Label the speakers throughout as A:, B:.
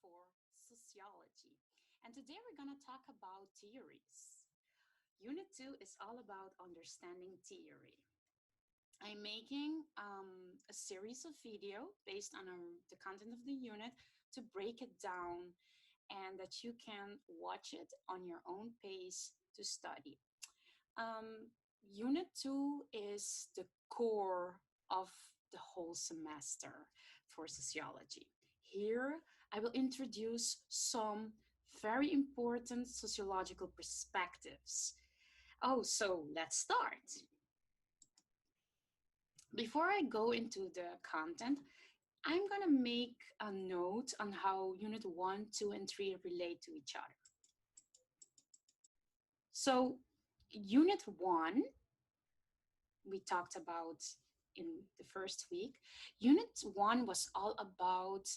A: for sociology. And today we're going to talk about theories. Unit 2 is all about understanding theory. I'm making a series of video based on the content of the unit to break it down and that you can watch it on your own pace to study. Unit 2 is the core of the whole semester for sociology. Here, I will introduce some very important sociological perspectives. So let's start. Before I go into the content, I'm going to make a note on how Unit 1, 2, and 3 relate to each other. So, Unit 1, we talked about in the first week. Unit 1 was all about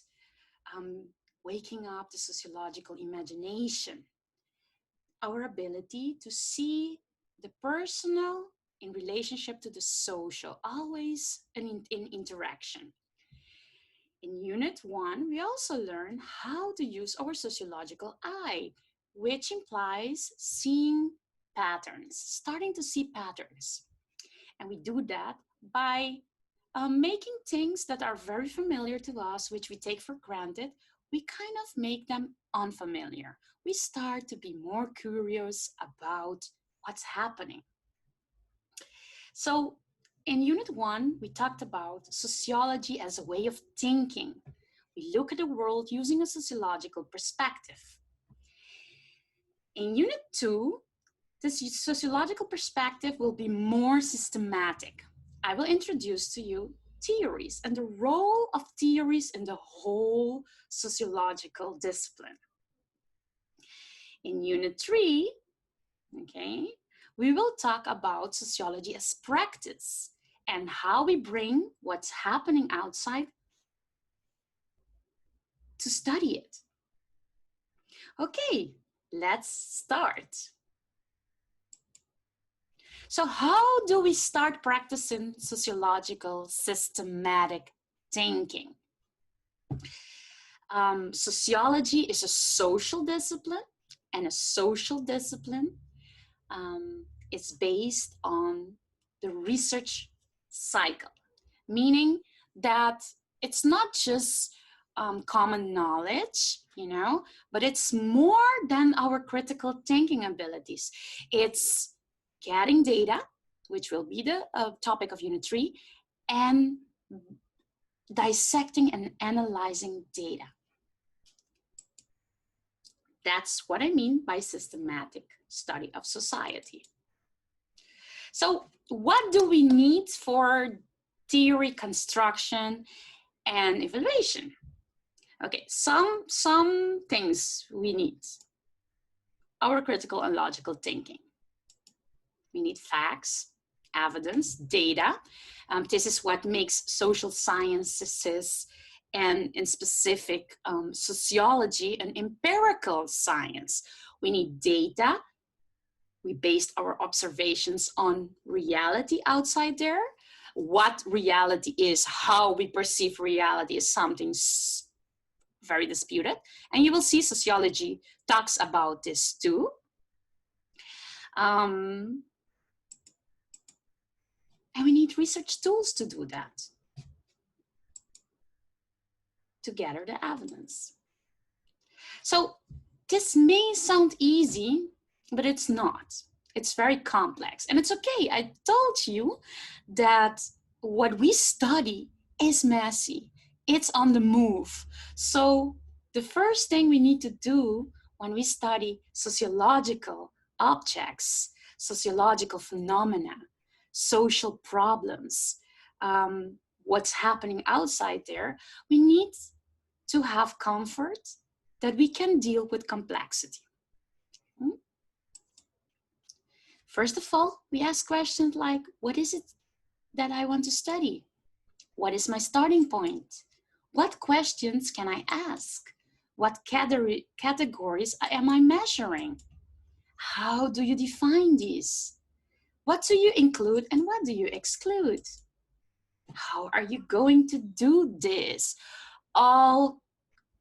A: waking up the sociological imagination, our ability to see the personal in relationship to the social, always in interaction. In Unit 1, we also learn how to use our sociological eye, which implies seeing patterns, starting to see patterns. And we do that by making things that are very familiar to us, which we take for granted, we kind of make them unfamiliar. We start to be more curious about what's happening. So in Unit 1, we talked about sociology as a way of thinking. We look at the world using a sociological perspective. In Unit 2, the sociological perspective will be more systematic. I will introduce to you theories and the role of theories in the whole sociological discipline. In Unit 3, we will talk about sociology as practice and how we bring what's happening outside to study it. Okay, let's start. So how do we start practicing sociological systematic thinking? Sociology is a social discipline, and a social discipline is based on the research cycle, meaning that it's not just common knowledge, but it's more than our critical thinking abilities. It's getting data, which will be the topic of Unit 3, and dissecting and analyzing data. That's what I mean by systematic study of society. So what do we need for theory construction and evaluation? Okay, some things we need. Our critical and logical thinking. We need facts, evidence, data. This is what makes social sciences and in specific sociology an empirical science. We need data. We based our observations on reality outside there. What reality is, how we perceive reality is something very disputed. And you will see sociology talks about this too. And we need research tools to do that, to gather the evidence. So this may sound easy, but it's not. It's very complex, and it's okay. I told you that what we study is messy. It's on the move. So the first thing we need to do when we study sociological objects, sociological phenomena, social problems, what's happening outside there, we need to have comfort that we can deal with complexity. First of all, we ask questions like, what is it that I want to study? What is my starting point? What questions can I ask? What categories am I measuring? How do you define these? What do you include and what do you exclude? How are you going to do this? All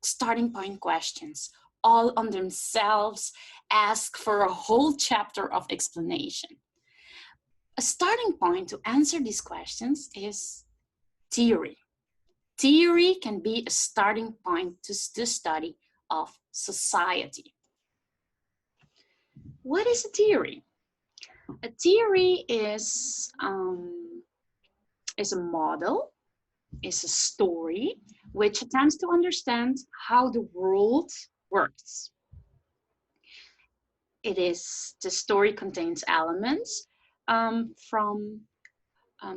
A: starting point questions, all on themselves, ask for a whole chapter of explanation. A starting point to answer these questions is theory. Theory can be a starting point to the study of society. What is a theory? A theory is a model, is a story which attempts to understand how the world works. The story contains elements from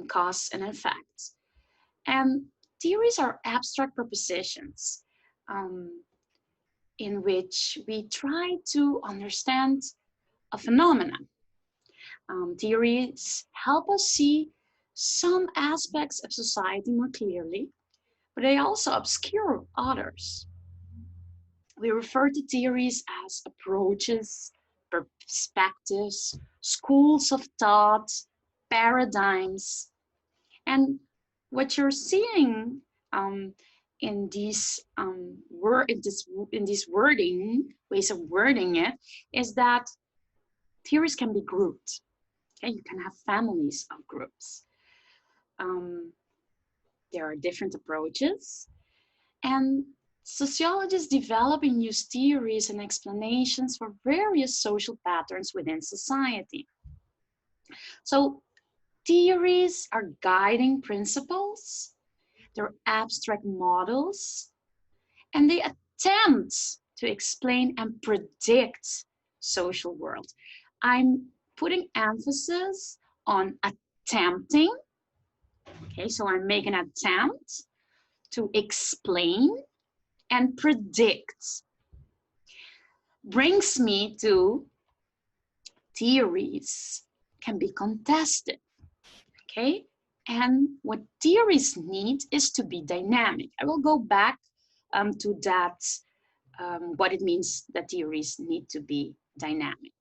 A: cause and effect. And theories are abstract propositions in which we try to understand a phenomenon. Theories help us see some aspects of society more clearly, but they also obscure others. We refer to theories as approaches, perspectives, schools of thought, paradigms. And what you're seeing in these ways of wording it, is that theories can be grouped. Okay, you can have families of groups. There are different approaches, and sociologists develop and use theories and explanations for various social patterns within society. So theories are guiding principles, they're abstract models, and they attempt to explain and predict social world. I'm putting emphasis on attempting. Okay, so I make an attempt to explain and predict. Brings me to theories can be contested. Okay, and what theories need is to be dynamic. I will go back to that, what it means that theories need to be dynamic.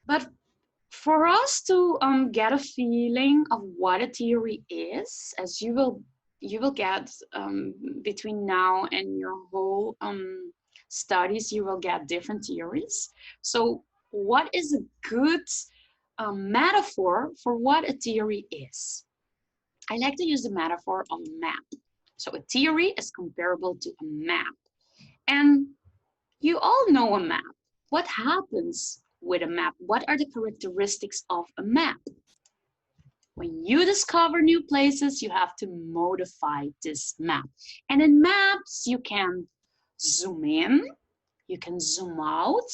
A: But for us to get a feeling of what a theory is, as you will get between now and your whole studies, you will get different theories. So what is a good metaphor for what a theory is? I like to use the metaphor of a map. So a theory is comparable to a map. And you all know a map. What happens with a map? What are the characteristics of a map? When you discover new places, you have to modify this map. And in maps, you can zoom in, you can zoom out,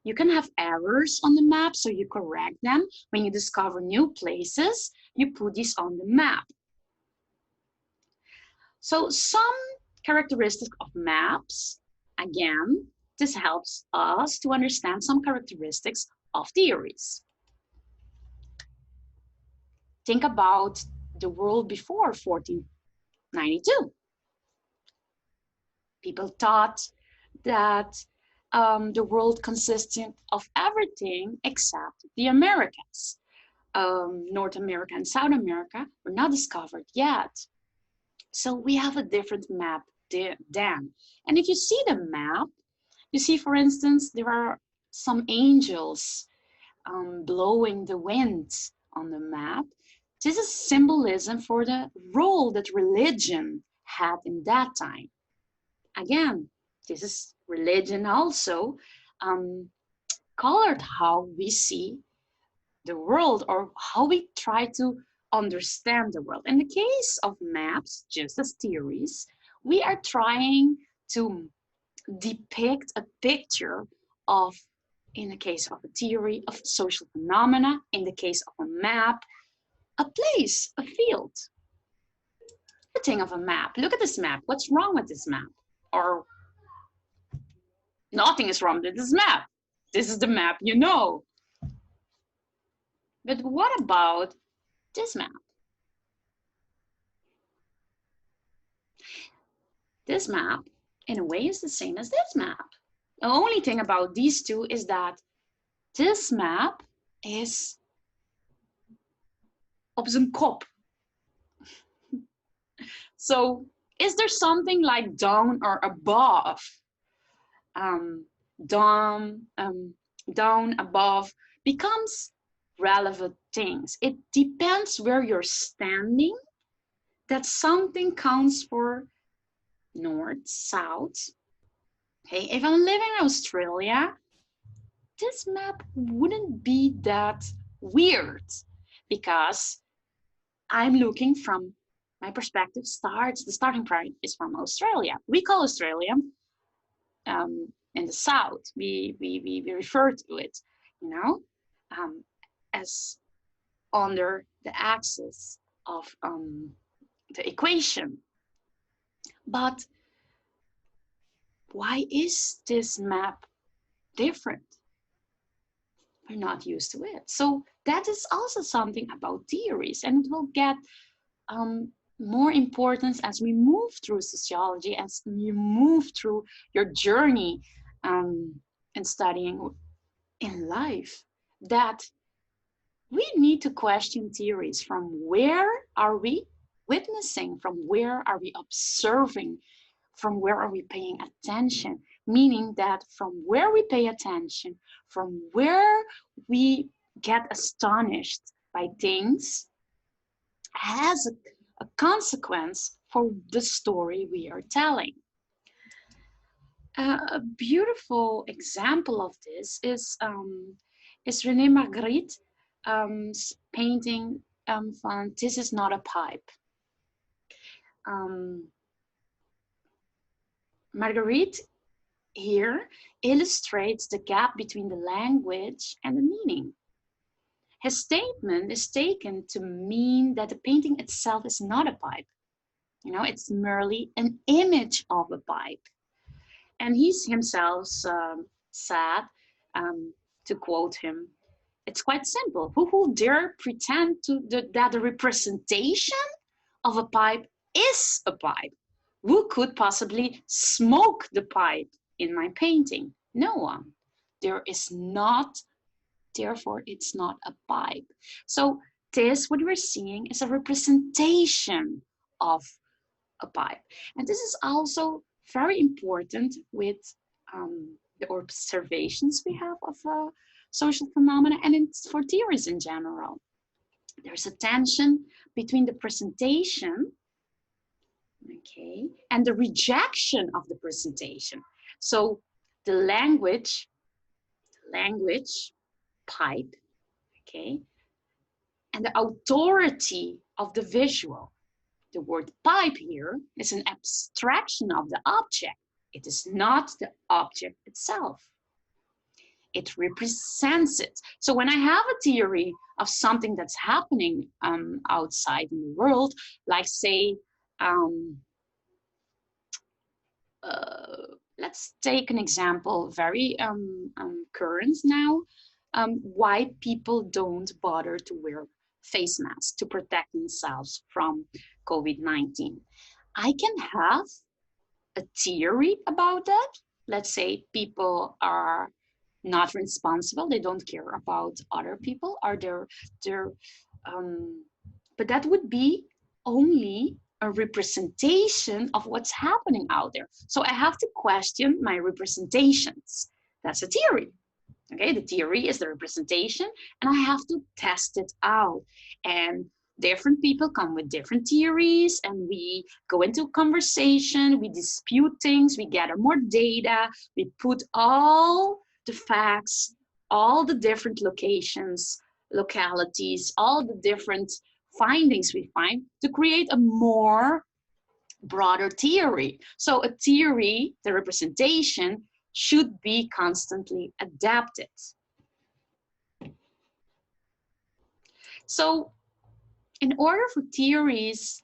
A: you can have errors on the map, so you correct them. When you discover new places, you put these on the map. So some characteristics of maps, again, this helps us to understand some characteristics of theories. Think about the world before 1492. People thought that the world consisted of everything except the Americas. North America and South America were not discovered yet. So we have a different map then. And if you see the map, you see, for instance, there are some angels blowing the wind on the map. This is symbolism for the role that religion had in that time. Again, this is religion also colored how we see the world or how we try to understand the world. In the case of maps, just as theories, we are trying to depict a picture of, in the case of a theory, of social phenomena, in the case of a map, a place, a field. The thing of a map. Look at this map. What's wrong with this map? Or nothing is wrong with this map. This is the map you know. But what about this map? This map, in a way, is the same as this map. The only thing about these two is that this map is op zijn kop. So is there something like down or above? Um, down, down, above becomes relevant things. It depends where you're standing, that something counts for north, south. Okay, if I'm living in Australia, this map wouldn't be that weird because I'm looking from my perspective the starting point is from Australia. We call Australia in the south, we refer to it, you know, as under the axis of the equation. But why is this map different? We're not used to it. So that is also something about theories, and it will get more importance as we move through sociology, as you move through your journey in studying in life, that we need to question theories. From where are we witnessing? From where are we observing? From where are we paying attention? Meaning that from where we pay attention, from where we get astonished by things, has a consequence for the story we are telling. A beautiful example of this is René Magritte's painting van This Is Not a Pipe. Marguerite here illustrates the gap between the language and the meaning. His statement is taken to mean that the painting itself is not a pipe. You know, it's merely an image of a pipe. And he's himself said, to quote him, it's quite simple. Who dare pretend that the representation of a pipe is a pipe? Who could possibly smoke the pipe in my painting? No one. There is not, therefore it's not a pipe. So this, what we're seeing, is a representation of a pipe. And this is also very important with the observations we have of social phenomena, and it's for theories in general. There's a tension between the presentation, okay, and the rejection of the presentation. So the language pipe, okay, and the authority of the visual. The word pipe here is an abstraction of the object. It is not the object itself. It represents it. So when I have a theory of something that's happening outside in the world, like say, let's take an example, very current now. Why people don't bother to wear face masks to protect themselves from COVID-19. I can have a theory about that. Let's say people are not responsible, they don't care about other people, or but that would be only a representation of what's happening out there. So I have to question my representations. That's a theory. Okay, the theory is the representation, and I have to test it out. And different people come with different theories, and we go into a conversation, we dispute things, we gather more data, we put all the facts, all the different localities, all the different findings we find to create a more broader theory. So a theory, the representation, should be constantly adapted. So in order for theories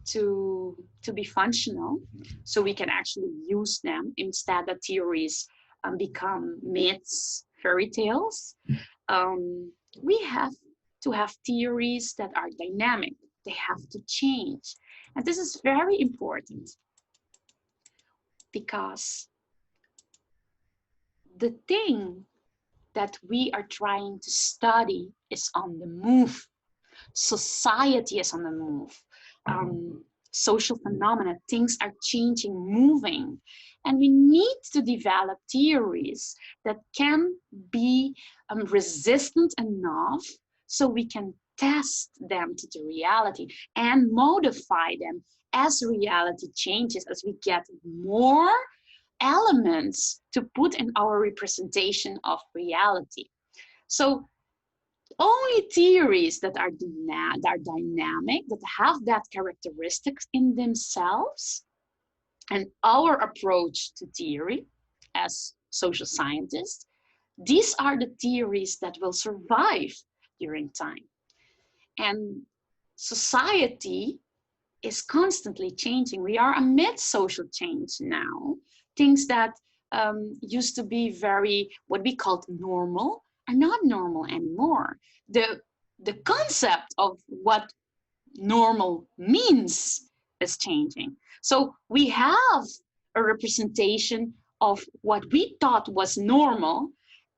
A: to be functional, so we can actually use them instead that theories become myths, fairy tales, we have to have theories that are dynamic. They have to change. And this is very important because the thing that we are trying to study is on the move. Society is on the move. social phenomena. Things are changing, moving, and we need to develop theories that can be resistant enough so we can test them to the reality and modify them as reality changes, as we get more elements to put in our representation of reality. So only theories that are dynamic, that have that characteristics in themselves, and our approach to theory as social scientists, these are the theories that will survive during time. And society is constantly changing. We are amid social change now. Things that used to be very, what we called normal, are not normal anymore. The concept of what normal means is changing. So we have a representation of what we thought was normal,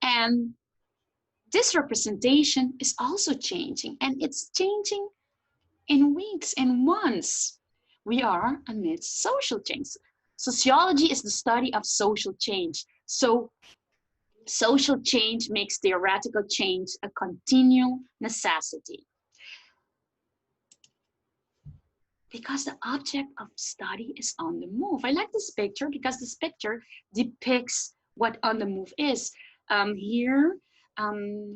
A: and this representation is also changing, and it's changing in weeks and months. We are amidst social change. Sociology is the study of social change. So social change makes theoretical change a continual necessity. Because the object of study is on the move. I like this picture because this picture depicts what on the move is. Here,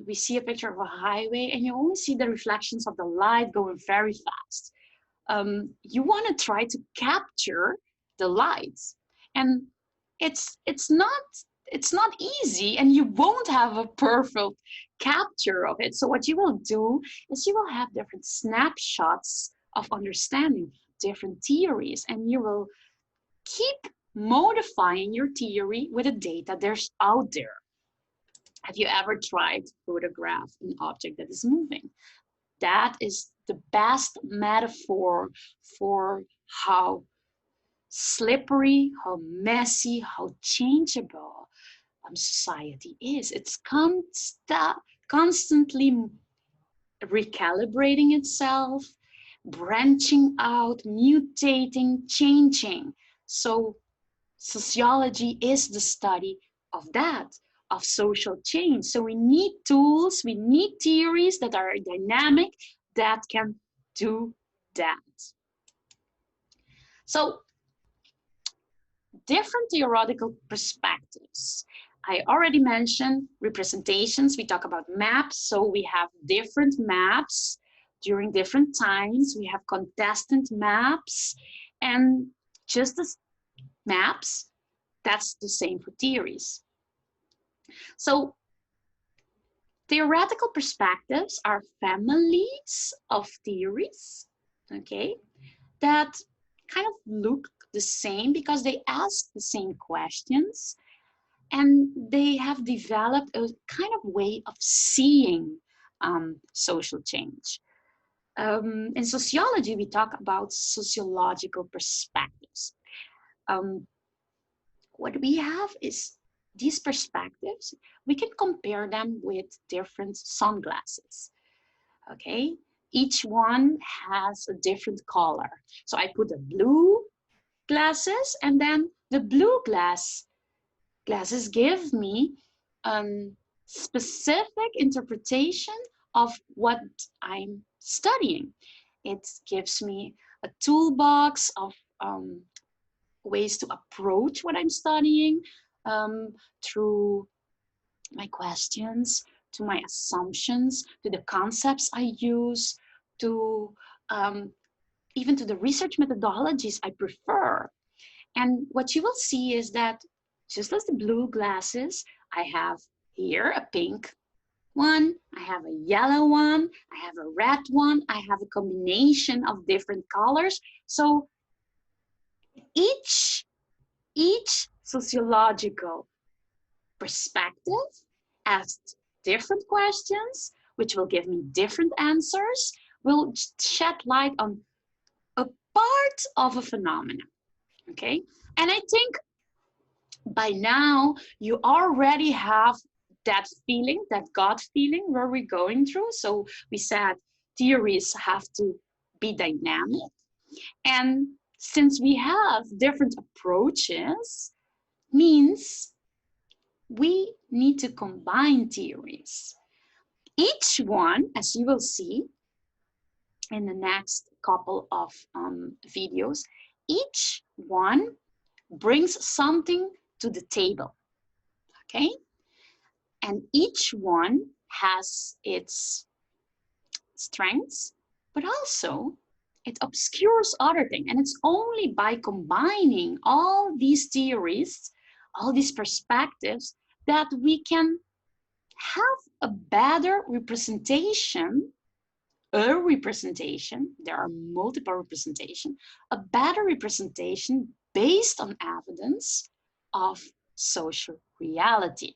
A: we see a picture of a highway, and you only see the reflections of the light going very fast. You want to try to capture the lights, and it's not easy, and you won't have a perfect capture of it. So what you will do is you will have different snapshots of understanding, different theories, and you will keep modifying your theory with the data there's out there. Have you ever tried to photograph an object that is moving? That is the best metaphor for how slippery, how messy, how changeable society is. It's constantly recalibrating itself, branching out, mutating, changing. So sociology is the study of that, of social change. So we need tools, we need theories that are dynamic, that can do that. So different theoretical perspectives. I already mentioned representations. We talk about maps. So we have different maps during different times. We have contestant maps, and just as maps, that's the same for theories. So theoretical perspectives are families of theories, okay, that kind of look the same because they ask the same questions, and they have developed a kind of way of seeing social change. In sociology, we talk about sociological perspectives. What we have is these perspectives, we can compare them with different sunglasses, okay? Each one has a different color. So I put a blue glasses, and then the blue glasses give me specific interpretation of what I'm studying. It gives me a toolbox of ways to approach what I'm studying, through my questions, to my assumptions, to the concepts I use, to even to the research methodologies I prefer. And what you will see is that just as the blue glasses, I have here a pink one, I have a yellow one, I have a red one, I have a combination of different colors. So each sociological perspective asks different questions, which will give me different answers, will shed light on a part of a phenomenon, okay? And I think by now you already have that feeling, that gut feeling where we're going through. So we said theories have to be dynamic. And since we have different approaches, means we need to combine theories. Each one, as you will see in the next couple of videos, each one brings something to the table, okay? And each one has its strengths, but also it obscures other things. And it's only by combining all these theories, all these perspectives, that we can have a better representation, there are multiple representations, a better representation based on evidence of social reality.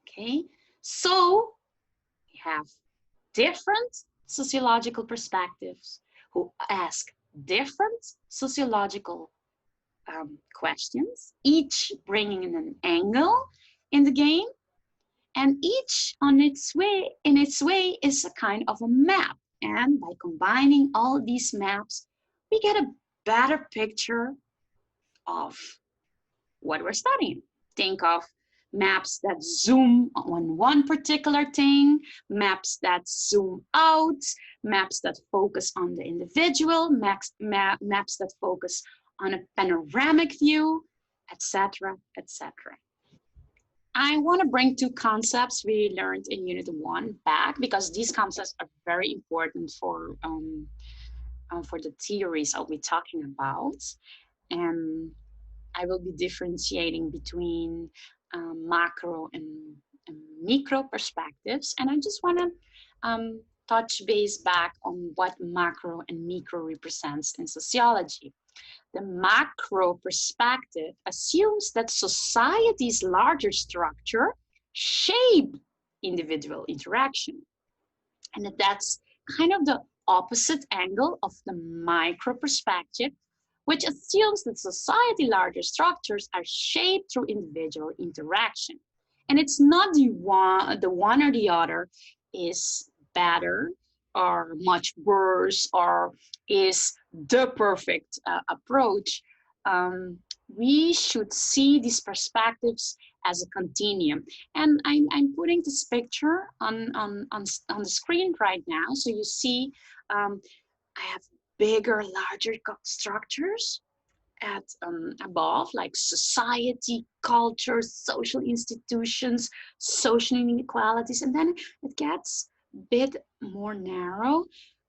A: Okay, so we have different sociological perspectives who ask different sociological questions, each bringing in an angle in the game, and each in its way is a kind of a map. And by combining all these maps, we get a better picture of what we're studying. Think of maps that zoom on one particular thing, maps that zoom out, maps that focus on the individual, maps that focus on a panoramic view, etc., etc. I want to bring two concepts we learned in Unit 1 back, because these concepts are very important for the theories I'll be talking about. And I will be differentiating between macro and micro perspectives. And I just want to touch base back on what macro and micro represents in sociology. The macro perspective assumes that society's larger structure shape individual interaction. And that's kind of the opposite angle of the micro perspective, which assumes that society's larger structures are shaped through individual interaction. And it's not the one or the other is better or much worse or is the perfect approach. We should see these perspectives as a continuum. And I'm putting this picture on the screen right now. So you see I have bigger, larger structures at above, like society, culture, social institutions, social inequalities, and then it gets a bit more narrow,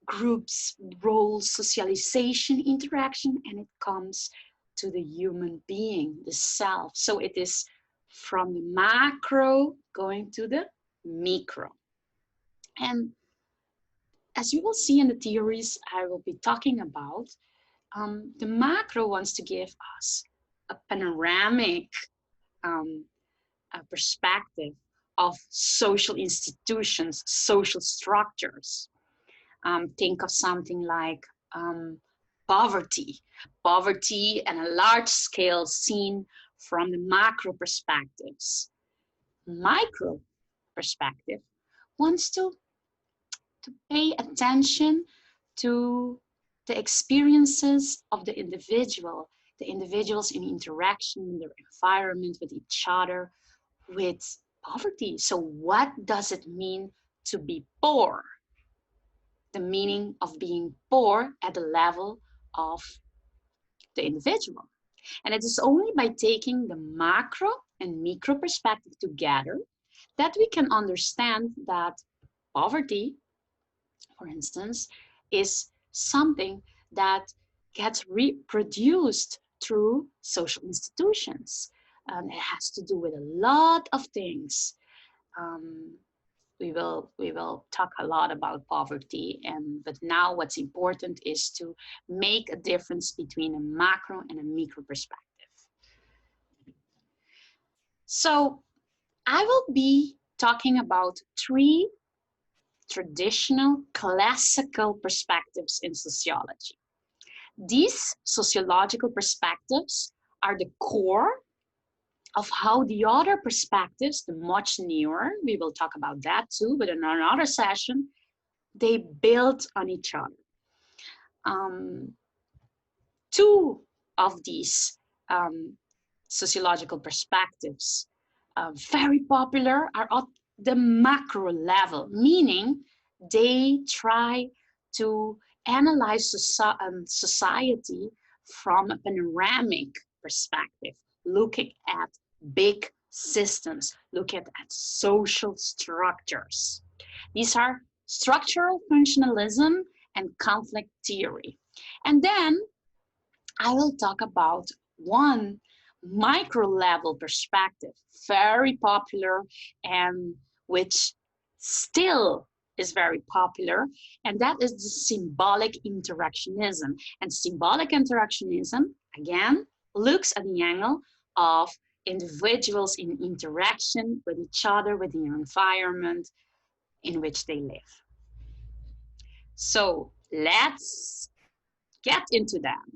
A: groups, roles, socialization, interaction, and it comes to the human being, the self. So it is from the macro going to the micro. And as you will see in the theories I will be talking about, the macro wants to give us a panoramic perspective of social institutions, social structures. Think of something like poverty and a large scale seen from the macro perspectives. Micro perspective wants to pay attention to the experiences of the individuals in interaction in their environment with each other, with poverty. So what does it mean to be poor? The meaning of being poor at the level of the individual. And it is only by taking the macro and micro perspective together that we can understand that poverty, for instance, is something that gets reproduced through social institutions. It has to do with a lot of things. We will talk a lot about poverty, but now what's important is to make a difference between a macro and a micro perspective. So I will be talking about 3 traditional classical perspectives in sociology. These sociological perspectives are the core of how the other perspectives, the much newer, we will talk about that too, but in another session, they build on each other. two of these sociological perspectives, very popular, are at the macro level, meaning they try to analyze society from a panoramic perspective, looking at big systems, looking at social structures. These are structural functionalism and conflict theory. And then I will talk about one micro level perspective, very popular and which still is very popular, and that is the symbolic interactionism. And symbolic interactionism, again, looks at the angle of individuals in interaction with each other, with the environment in which they live. So let's get into that.